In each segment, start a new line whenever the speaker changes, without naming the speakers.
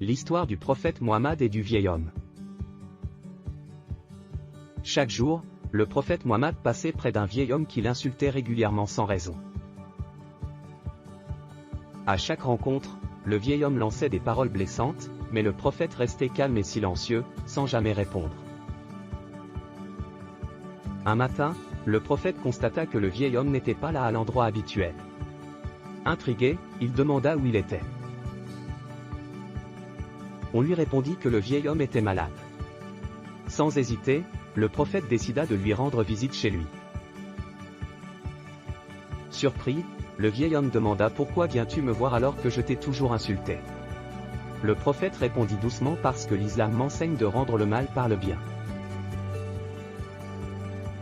L'histoire du prophète Mohammed et du vieil homme. Chaque jour, le prophète Mohammed passait près d'un vieil homme qui l'insultait régulièrement sans raison. À chaque rencontre, le vieil homme lançait des paroles blessantes, mais le prophète restait calme et silencieux, sans jamais répondre. Un matin, le prophète constata que le vieil homme n'était pas là à l'endroit habituel. Intrigué, il demanda où il était. On lui répondit que le vieil homme était malade. Sans hésiter, le prophète décida de lui rendre visite chez lui. Surpris, le vieil homme demanda « Pourquoi viens-tu me voir alors que je t'ai toujours insulté ?» Le prophète répondit doucement « Parce que l'islam m'enseigne de rendre le mal par le bien. »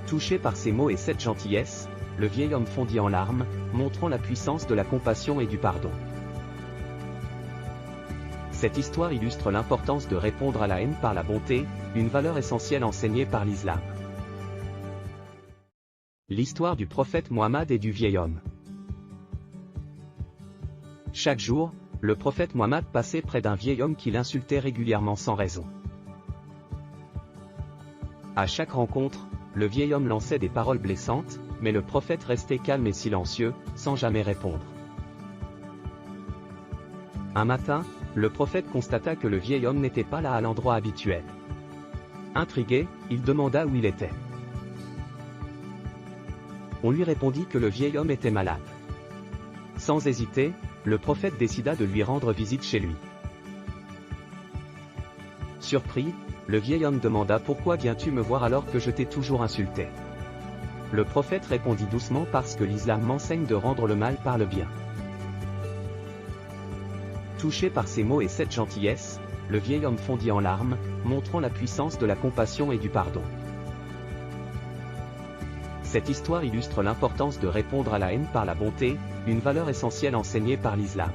Touché par ces mots et cette gentillesse, le vieil homme fondit en larmes, montrant la puissance de la compassion et du pardon. Cette histoire illustre l'importance de répondre à la haine par la bonté, une valeur essentielle enseignée par l'islam. L'histoire du prophète Mohammed et du vieil homme. Chaque jour, le prophète Mohammed passait près d'un vieil homme qui l'insultait régulièrement sans raison. À chaque rencontre, le vieil homme lançait des paroles blessantes, mais le prophète restait calme et silencieux, sans jamais répondre. Un matin, le prophète constata que le vieil homme n'était pas là à l'endroit habituel. Intrigué, il demanda où il était. On lui répondit que le vieil homme était malade. Sans hésiter, le prophète décida de lui rendre visite chez lui. Surpris, le vieil homme demanda « Pourquoi viens-tu me voir alors que je t'ai toujours insulté ?» Le prophète répondit doucement « Parce que l'islam m'enseigne de rendre le mal par le bien. » Touché par ces mots et cette gentillesse, le vieil homme fondit en larmes, montrant la puissance de la compassion et du pardon. Cette histoire illustre l'importance de répondre à la haine par la bonté, une valeur essentielle enseignée par l'islam.